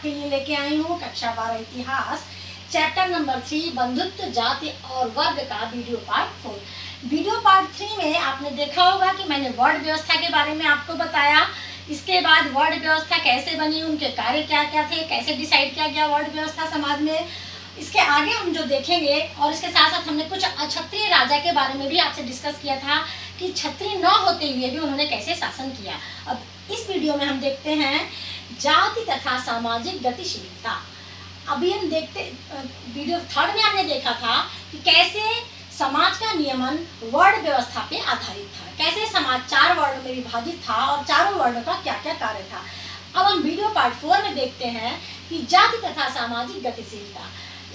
आपके लिए लेके आई हूँ कक्षा 12 इतिहास चैप्टर नंबर 3 बंधुत्व जाति और वर्ग का वीडियो पार्ट 4। वीडियो पार्ट 3 में आपने देखा होगा कि मैंने वर्ड व्यवस्था के बारे में आपको बताया। इसके बाद वर्ड व्यवस्था कैसे बनी, उनके कार्य क्या क्या थे, कैसे डिसाइड किया गया वर्ड व्यवस्था समाज में। इसके आगे हम जो देखेंगे और इसके साथ साथ हमने कुछ अक्षत्रिय राजा के बारे में भी आपसे डिस्कस किया था कि क्षत्रिय न होते हुए भी उन्होंने कैसे शासन किया। अब इस वीडियो में हम देखते हैं जाति तथा सामाजिक गतिशीलता। अभी हम देखते वीडियो 3 में हमने देखा था कि कैसे समाज का नियमन वर्ण व्यवस्था पे आधारित था, कैसे समाज 4 वर्णों में विभाजित था और चारों वर्णों का क्या क्या कार्य था। अब हम वीडियो पार्ट 4 में देखते हैं कि जाति तथा सामाजिक गतिशीलता।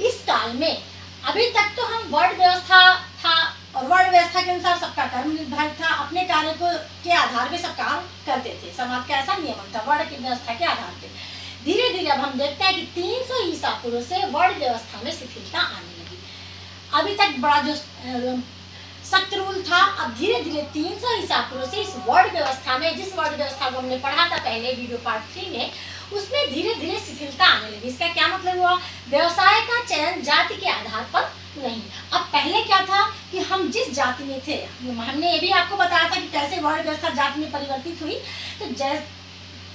इस काल में अभी तक तो हम वर्ण व्यवस्था था और वर्ण व्यवस्था के अनुसार सबका कर्म निर्धारित था, अपने कार्य को के आधार पे सब काम करते थे। समाज का ऐसा नियमन था वर्ण की व्यवस्था के आधार पे। धीरे धीरे अब हम देखते हैं कि 300 ईसा पूर्व से वर्ण व्यवस्था में शिथिलता आने लगी। अभी तक बड़ा जो सख्त रूल था, अब धीरे धीरे 300 ईसा पूर्व से इस वर्ण व्यवस्था में, जिस वर्ण व्यवस्था को हमने पढ़ा था पहले वीडियो पार्ट 3 में, उसमें धीरे धीरे शिथिलता आने लगी। इसका क्या मतलब हुआ? व्यवसाय का चयन जाति के आधार पर नहीं। अब पहले क्या था कि हम जिस जाति में थे, हमने ये भी आपको बताया था कि कैसे वर्ण व्यवस्था जाति में परिवर्तित हुई। तो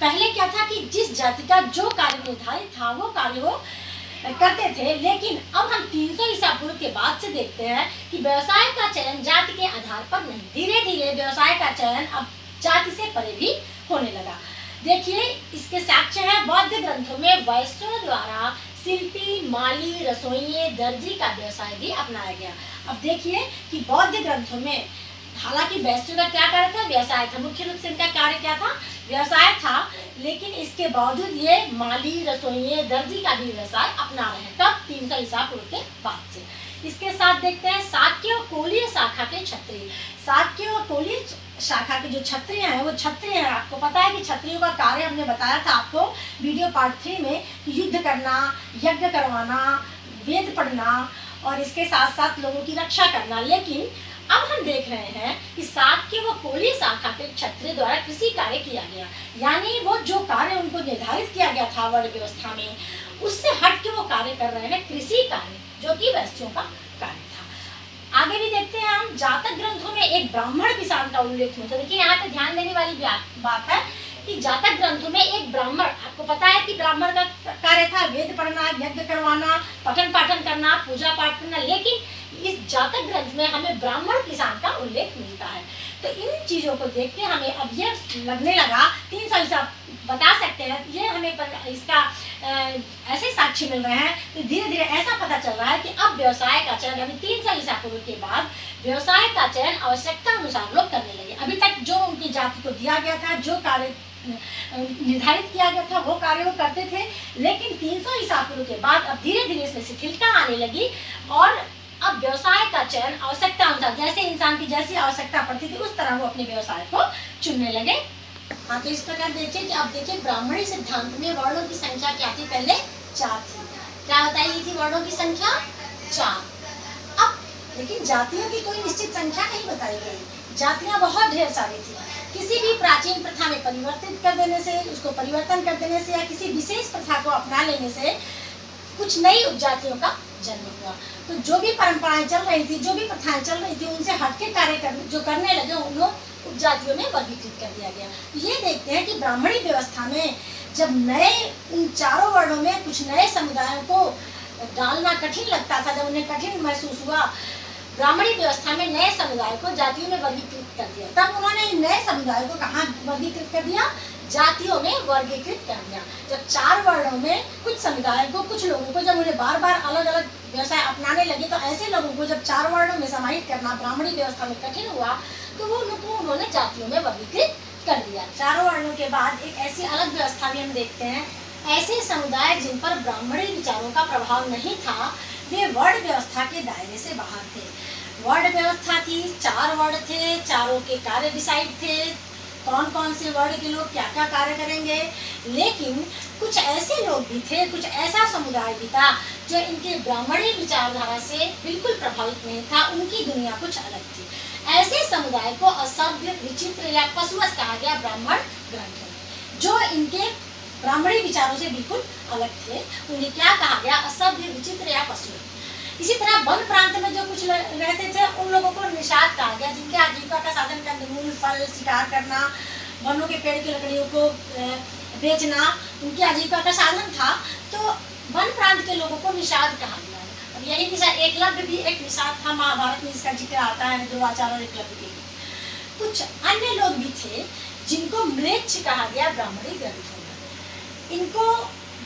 पहले क्या था कि जिस जाति का जो कार्य निर्धारित था वो कार्य वो करते थे, लेकिन अब हम 300 ईसा पूर्व के बाद से देखते हैं कि व्यवसाय का चयन जाति के आधार पर नहीं, धीरे धीरे व्यवसाय का चयन अब जाति से परे भी होने लगा। देखिए इसके साक्ष्य है बौद्ध ग्रंथों में वैश्यों द्वारा शिल्पी, माली, रसोइये, दर्जी का व्यवसाय भी अपनाया गया। अब देखिए कि बौद्ध ग्रंथों में हालांकि वैश्यों का क्या कार्य था? व्यवसाय था। मुख्य रूप से इनका कार्य क्या था? व्यवसाय था, लेकिन इसके बावजूद ये माली, रसोइये, दर्जी का भी व्यवसाय अपना रहे हैं। कब? 300 ईसा पूर्व के बाद से। इसके साथ देखते हैं शाक्य और कोलीय शाखा के क्षत्रिय। शाक्य और कोलीय शाखा के जो क्षत्रिय हैं वो क्षत्रिय हैं। आपको पता है कि क्षत्रियों का कार्य हमने बताया था आपको वीडियो पार्ट 3 में, युद्ध करना, यज्ञ करवाना, वेद पढ़ना और इसके साथ साथ लोगों की रक्षा करना। लेकिन अब हम देख रहे हैं कि शाक्य व कोलीय शाखा के क्षत्रिय द्वारा कृषि कार्य किया गया, यानी वो जो कार्य उनको निर्धारित किया गया था वर्ण व्यवस्था में, उससे हट के वो कार्य कर रहे हैं कृषि कार्य, जो कि वैश्यों का कार्य था। आगे भी देखते हैं हम जातक ग्रंथों में एक ब्राह्मण किसान का उल्लेख होता है। देखिए यहाँ पे ध्यान देने वाली बात है कि जातक ग्रंथों में एक ब्राह्मण, आपको पता है कि ब्राह्मण का कार्य था वेद पढ़ना, यज्ञ करवाना, पठन पाठन करना, पूजा पाठ करना, लेकिन इस जातक ग्रंथ में हमें ब्राह्मण किसान का उल्लेख मिलता है। तो इन चीजों को देख के हमें अब ये लगने लगा, 300 ईसा बता सकते हैं, ये हमें इसका ऐसे साक्ष्य मिल रहे हैं। तो धीरे धीरे ऐसा पता चल रहा है कि अब व्यवसाय का चयन, यानी 300 ईसा पूर्व के बाद व्यवसाय का चयन आवश्यकता अनुसार लोग करने लगे। अभी तक जो उनकी जाति को दिया गया था, जो कार्य निर्धारित किया गया था, वो कार्य वो करते थे, लेकिन 300 ईसा पूर्व के बाद अब धीरे धीरे इसमें शिथिलता आने लगी और अब व्यवसाय का चयन आवश्यकता अनुसार, जैसे इंसान की जैसी आवश्यकता पड़ती थी उस तरह वो अपने व्यवसाय को चुनने लगे। हाँ, तो इस प्रकार देखिए कि अब देखिए ब्राह्मणी सिद्धांत में वर्णों की संख्या क्या थी? पहले 4 थी। क्या बताई गई थी? वर्णों की संख्या 4। अब लेकिन जातियों की कोई निश्चित संख्या नहीं बताई गई, जातियां बहुत ढेर सारी थी। किसी भी प्राचीन प्रथा में परिवर्तित कर देने से, उसको परिवर्तन कर देने से या किसी विशेष प्रथा को अपना लेने से कुछ नई उपजातियों का जन्म हुआ। तो जो भी परंपराएं चल रही थी, जो भी प्रथाएं चल रही थी, उनसे हटके कार्य जो करने लगे उन लोग उपजातियों में वर्गीकृत कर दिया गया। ये देखते हैं कि ब्राह्मणी व्यवस्था में जब नए इन चारों वर्णों में कुछ नए समुदायों को डालना कठिन लगता था, जब उन्हें कठिन महसूस हुआ, ब्राह्मणी व्यवस्था में नए समुदाय को जातियों में वर्गीकृत कर दिया। तब उन्होंने इन नए समुदायों को कहाँ वर्गीकृत कर दिया? जातियों में वर्गीकृत कर दिया। जब 4 वर्णों में कुछ समुदायों को, कुछ लोगों को, जब उन्हें बार बार अलग अलग व्यवसाय अपनाने लगे, तो ऐसे लोगों को जब 4 वर्णों में समाहित करना ब्राह्मणी व्यवस्था में कठिन हुआ, तो वो लोगों को उन्होंने जातियों में वर्गीकृत कर दिया। 4 वर्णों के बाद एक ऐसी अलग व्यवस्था भी हम देखते हैं। ऐसे समुदाय जिन पर ब्राह्मणी विचारों का प्रभाव नहीं था, वे वर्ण व्यवस्था के दायरे से बाहर थे। वर्ण व्यवस्था थी, 4 वर्ण थे, चारों के कार्य डिसाइड थे, कौन कौन से वर्ण के लोग क्या क्या कार्य करेंगे। लेकिन कुछ ऐसे लोग भी थे, कुछ ऐसा समुदाय भी था जो इनके ब्राह्मणी विचारधारा से बिल्कुल प्रभावित नहीं था, उनकी दुनिया कुछ अलग थी। ऐसे समुदाय को असभ्य, विचित्र या पशुवत कहा गया ब्राह्मण ग्रंथों में, जो इनके ब्राह्मणी विचारों से बिल्कुल अलग थे। उन्हें क्या कहा गया? असभ्य, विचित्र या पशु। इसी तरह वन प्रांत में जो कुछ रहते थे उन लोगों को निषाद कहा गया, जिनके आजीविका का साधन कंदमूल, फल शिकार करना, वनों के पेड़ की लकड़ियों को बेचना उनकी आजीविका का साधन था। तो वन प्रांत के लोगों को निषाद कहा गया है। अब यही निषाद, एकलव्य भी एक निषाद था, महाभारत में इसका जिक्र आता है, ध्रुवाचार्य और एकलव्य के। कुछ अन्य लोग भी थे जिनको म्लेच्छ कहा गया ब्राह्मणी ग्रंथों में। इनको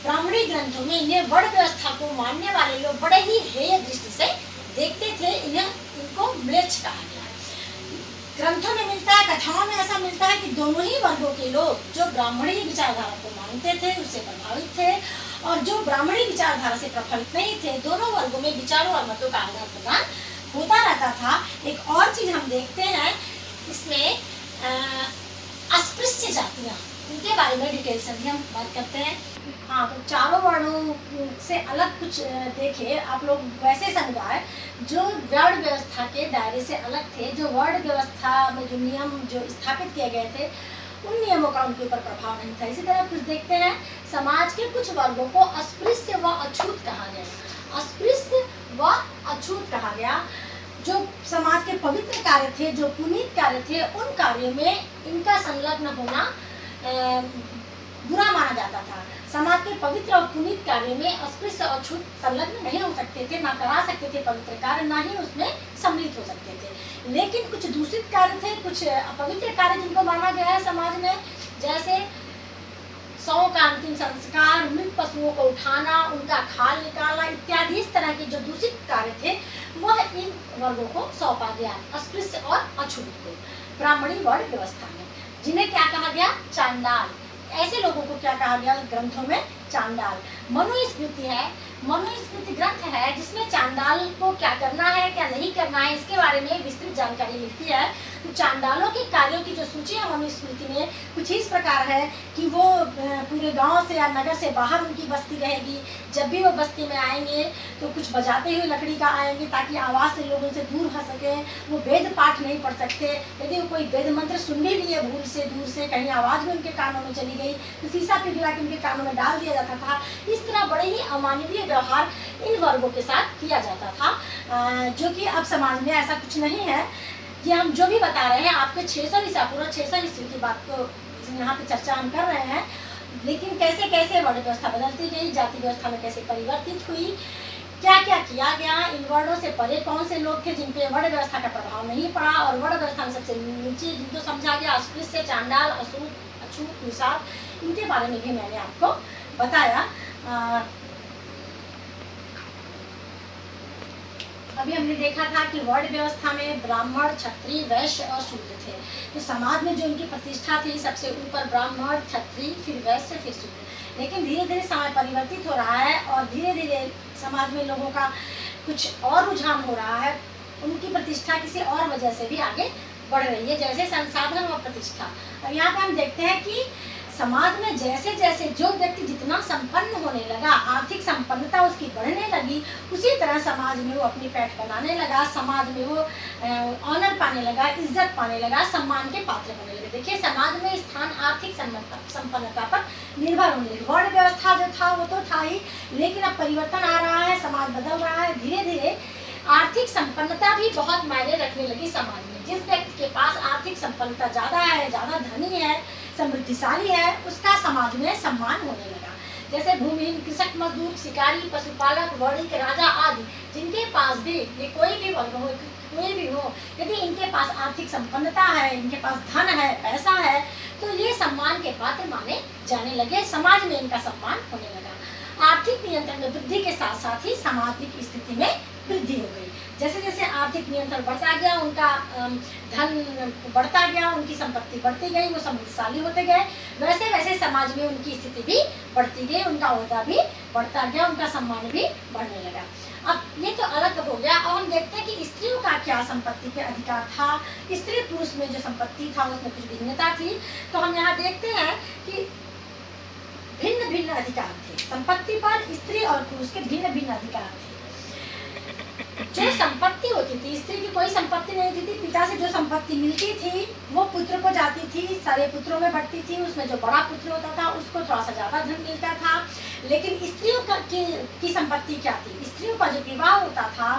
ब्राह्मणी ग्रंथों में इन्हें वर्ण व्यवस्था को मानने वाले लोग बड़े ही हेय दृष्टि से देखते थे। इनको म्लेच्छ कहा गया। ग्रंथों में मिलता है, कथाओं में ऐसा मिलता है कि दोनों ही वर्गों के लोग जो ब्राह्मणी विचारधारा को मानते थे उससे प्रभावित थे, और जो ब्राह्मणी विचारधारा से प्रभावित नहीं थे, दोनों वर्गों में विचारों और मतों का आदान प्रदान होता रहता था। एक और चीज हम देखते हैं इसमें, अस्पृश्य जातियां, उनके बारे में डिटेल से भी हम बात करते हैं। हाँ, तो चारों वर्णों से अलग कुछ देखे आप लोग वैसे समुदाय जो वर्ण व्यवस्था के दायरे से अलग थे, जो वर्ण व्यवस्था में जो नियम जो स्थापित किए गए थे उन नियमों का उनके ऊपर प्रभाव नहीं था। इसी तरह कुछ देखते हैं, समाज के कुछ वर्गों को अस्पृश्य व अछूत कहा गया। अस्पृश्य व अछूत कहा गया। जो समाज के पवित्र कार्य थे, जो पुनीत कार्य थे, उन कार्यों में इनका संलग्न होना बुरा माना जाता था। समाज के पवित्र और पुनीत कार्यों में अस्पृश्य और अछूत संलग्न नहीं हो सकते थे, ना करा सकते थे पवित्र कार्य, ना ही उसमें सम्मिलित हो सकते थे। लेकिन कुछ दूषित कार्य थे, कुछ अपवित्र कार्य जिनको माना गया है समाज में, जैसे शव का अंतिम संस्कार, मृत पशुओं को उठाना, उनका खाल निकालना इत्यादि, इस तरह के जो दूषित कार्य थे वह इन वर्गों को सौंपा गया, अस्पृश्य और अछूत को, ब्राह्मणी वर्ण व्यवस्था में, जिन्हें क्या कहा गया? चांडाल। ऐसे लोगों को क्या कहा गया ग्रंथों में? चांडाल। मनुस्मृति है, मनुस्मृति ग्रंथ है जिसमें चांडाल को क्या करना है, क्या नहीं करना है, इसके बारे में विस्तृत जानकारी मिलती है। तो चांडालों के कार्यों की जो सूची है मनुस्मृति में कुछ इस प्रकार है कि वो पूरे गांव से या नगर से बाहर उनकी बस्ती रहेगी। जब भी वो बस्ती में आएंगे तो कुछ बजाते हुए लकड़ी का आएंगे ताकि आवाज़ से लोगों से दूर हो सके। वो वेद पाठ नहीं पढ़ सकते। यदि वो कोई वेद मंत्र सुन भी लिए भूल से, दूर से कहीं आवाज़ भी उनके कानों में चली गई तो शीशा पिघला के उनके कानों में डाल दिया जाता था। इस तरह बड़े ही अमानवीय व्यवहार इन वर्गों के साथ किया जाता था, जो कि अब समाज में ऐसा कुछ नहीं है। ये हम जो भी बता रहे हैं आपके 600 ईसा पूर्व 600 ईस्वी की बात को यहाँ पे चर्चा हम कर रहे हैं। लेकिन कैसे कैसे वर्ण व्यवस्था बदलती गई, जाति व्यवस्था में कैसे परिवर्तित हुई, क्या क्या किया गया, इन वर्णों से परे कौन से लोग थे जिन पे वर्ण व्यवस्था का प्रभाव नहीं पड़ा, और वर्ण व्यवस्था में सबसे नीचे जिनको समझा गया अस्पृश्य, चांडाल, अछूत, निषाद, इनके बारे में भी मैंने आपको बताया। अभी हमने देखा था कि वर्ण व्यवस्था में ब्राह्मण, क्षत्रिय, वैश्य और शूद्र थे। तो समाज में जो उनकी प्रतिष्ठा थी सबसे ऊपर ब्राह्मण, क्षत्रिय, फिर वैश्य, फिर शूद्र। लेकिन धीरे धीरे समय परिवर्तित हो रहा है और धीरे धीरे समाज में लोगों का कुछ और रुझान हो रहा है। उनकी प्रतिष्ठा किसी और वजह से भी आगे बढ़ रही है, जैसे संसाधन व प्रतिष्ठा। और यहाँ पे हम देखते हैं कि समाज में जैसे जैसे जो व्यक्ति जितना संपन्न होने लगा, आर्थिक संपन्नता उसकी बढ़ने लगी, उसी तरह समाज में वो अपनी पैठ बनाने लगा, समाज में वो ऑनर पाने लगा, इज्जत पाने लगा, सम्मान के पात्र होने लगे। देखिए, समाज में स्थान आर्थिक संपन्नता पर निर्भर होने लगी। वर्ण व्यवस्था जो था वो तो था ही, लेकिन अब परिवर्तन आ रहा है, समाज बदल रहा है। धीरे धीरे आर्थिक संपन्नता भी बहुत मायने रखने लगी समाज में। जिस व्यक्ति के पास आर्थिक संपन्नता ज़्यादा है, ज़्यादा धनी है, समृद्धिशाली है, उसका समाज में सम्मान होने लगा। जैसे भूमिहीन, कृषक, मजदूर, शिकारी, पशुपालक, वणिक, राजा आदि, जिनके पास भी ये कोई भी वर्ग हो, कोई भी हो, यदि इनके पास आर्थिक संपन्नता है, इनके पास धन है, पैसा है, तो ये सम्मान के पात्र माने जाने लगे। समाज में इनका सम्मान होने लगा। आर्थिक नियंत्रण में वृद्धि के साथ साथ ही सामाजिक स्थिति में वृद्धि हो गई। जैसे जैसे आर्थिक नियंत्रण बढ़ता गया, उनका धन बढ़ता गया, उनकी संपत्ति बढ़ती गई, वो समृद्धशाली होते गए, वैसे वैसे समाज में उनकी स्थिति भी बढ़ती गई, उनका ओहदा भी बढ़ता गया, उनका सम्मान भी बढ़ने लगा। अब ये तो अलग हो गया। अब हम देखते हैं कि स्त्रियों का क्या संपत्ति पे अधिकार था। स्त्री पुरुष में जो संपत्ति था उसमें कुछ भिन्नता थी। तो हम यहाँ देखते हैं कि भिन्न भिन्न अधिकार थे संपत्ति पर। स्त्री और पुरुष के भिन्न भिन्न अधिकार थे। जो संपत्ति होती थी, स्त्री की कोई संपत्ति नहीं होती थी। पिता से जो संपत्ति मिलती थी वो पुत्र को जाती थी, सारे पुत्रों में बंटती थी। उसमें जो बड़ा पुत्र होता था उसको थोड़ा सा ज़्यादा धन मिलता था। लेकिन स्त्रियों की संपत्ति क्या थी? स्त्रियों का जब विवाह होता था,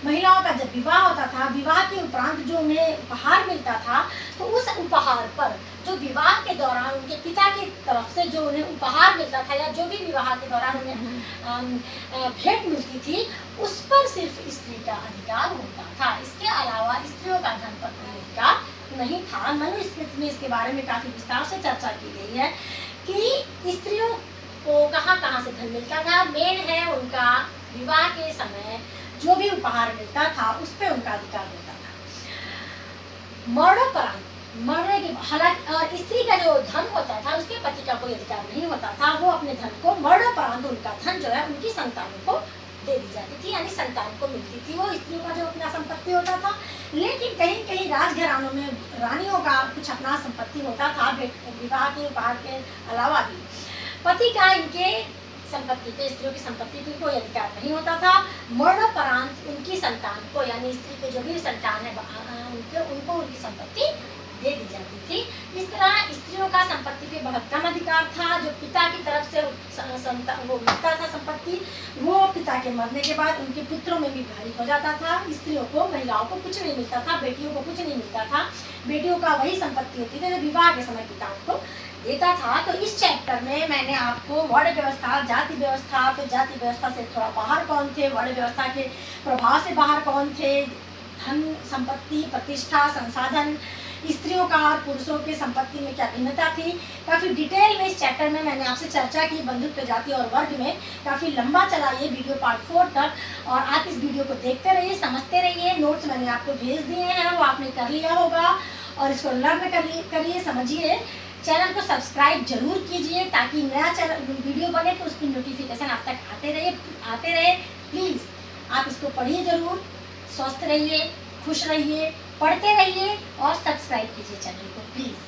महिलाओं का जब विवाह होता था, विवाह के उपरांत जो उन्हें उपहार मिलता था, तो उस उपहार पर जो विवाह के दौरान उनके पिता की तरफ से जो उन्हें उपहार मिलता था, या जो भी विवाह के दौरान उन्हें भेंट मिलती थी, उस पर सिर्फ स्त्री का अधिकार होता था। इसके अलावा स्त्रियों का धन पर कोई अधिकार नहीं था। मनुस्मृति में इसके बारे में काफी विस्तार से चर्चा की गई है कि स्त्रियों को कहाँ कहाँ से धन मिलता था। मेन है उनका विवाह के समय जो भी उपहार मिलता था उस पर उनका अधिकार होता था। मरणोपरांत मरने के हालांकि और स्त्री का जो धन होता था उसके पति का कोई अधिकार नहीं होता था। वो अपने धन को मरणोपरांत उनका धन जो है उनकी संतानों को दे दी जाती थी, यानी संतान को मिलती थी। वो स्त्रियों का जो अपना संपत्ति होता था। लेकिन कहीं कहीं राजघरानों में रानियों का कुछ अपना संपत्ति होता था, विवाह के उपहार के अलावा भी। पति का इनके संपत्ति पे, स्त्रियों की संपत्ति पे कोई अधिकार नहीं होता था। मरणोपरांत उनकी संतान को, यानी स्त्री के जो भी संतान है उनको उनकी संपत्ति दे दी जाती थी। इस तरह स्त्रियों का संपत्ति पे बहुत कम अधिकार था। जो पिता की तरफ से वो मिलता था संपत्ति, वो पिता के मरने के बाद उनके पुत्रों में भी विभाजित हो जाता था। स्त्रियों को, महिलाओं को कुछ नहीं मिलता था, बेटियों को कुछ नहीं मिलता था। बेटियों का वही संपत्ति होती थी जो विवाह के समय पिता उनको देता था। तो इस चैप्टर में मैंने आपको वर्ण व्यवस्था, जाति व्यवस्था, फिर जाति व्यवस्था से थोड़ा बाहर कौन थे, वर्ण व्यवस्था के प्रभाव से बाहर कौन थे, धन, संपत्ति, प्रतिष्ठा, संसाधन, स्त्रियों का और पुरुषों के संपत्ति में क्या भिन्नता थी, काफ़ी डिटेल में इस चैप्टर में मैंने आपसे चर्चा की। बंधुत्व, जाति और वर्ग में काफ़ी लंबा चला ये वीडियो पार्ट 4 तक, और आप इस वीडियो को देखते रहिए, समझते रहिए। नोट्स मैंने आपको भेज दिए हैं, वो आपने कर लिया होगा, और इसको लर्न करिए, समझिए। चैनल को सब्सक्राइब जरूर कीजिए ताकि नया चैनल वीडियो बने तो उसकी नोटिफिकेशन आप तक आते रहे। प्लीज़ आप इसको पढ़िए जरूर। स्वस्थ रहिए, खुश रहिए, पढ़ते रहिए और सब्सक्राइब कीजिए चैनल को प्लीज़।